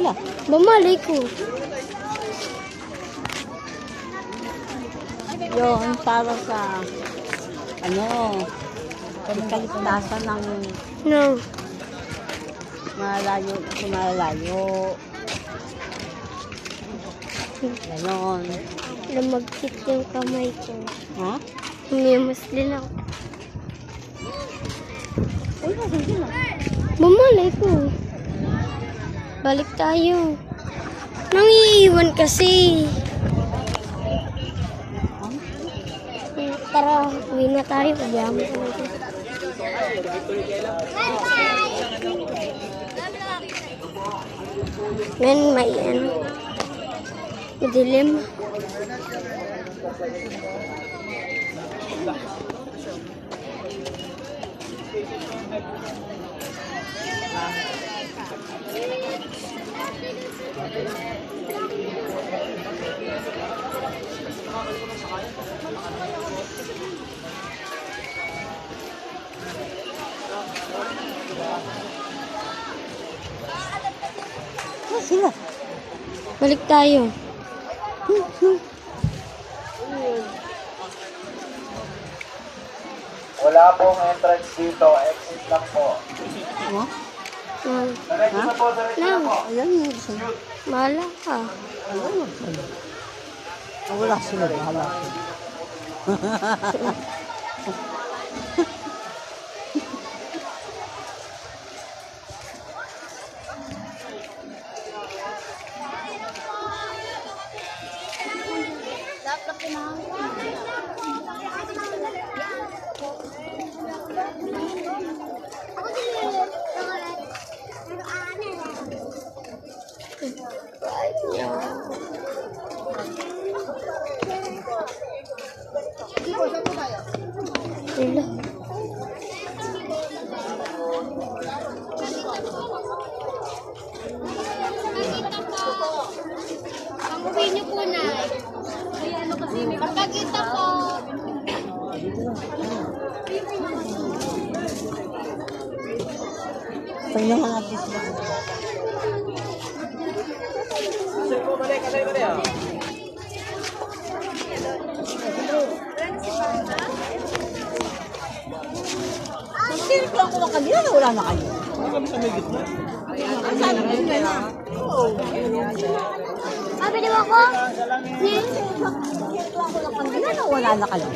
sila? Bumalik ko. Yun, para sa, ano, kaligtasan ng No. malayo, lumalayo. Ganon. Lumagkit yung kamay ko. Ha? Umiwas din ako. Uy, sige na. Bumalik ko. Balik tayo. Nang iiwan kasi. Tara, uwi na tayo. Pabayaan mo talaga. Men, may ano. Madilim. Sila. Balik tayo. Wala pong entrance dito, exit lang po. Ha? Diretso na po, diretso na po. Ayan yung sila. Mahala ka. Ayan yung sila. Wala sila. Bahala sila. Wala. Ang uwi niyo po, Nay. Ay, ano kasi, may pagkakita po. Tingnan natin sila. Sino lang ko lang kanina na wala na kayo? Ang sana ko na. Oo. Sabi niyo ako? Sino lang ko lang kanina na wala na kayo?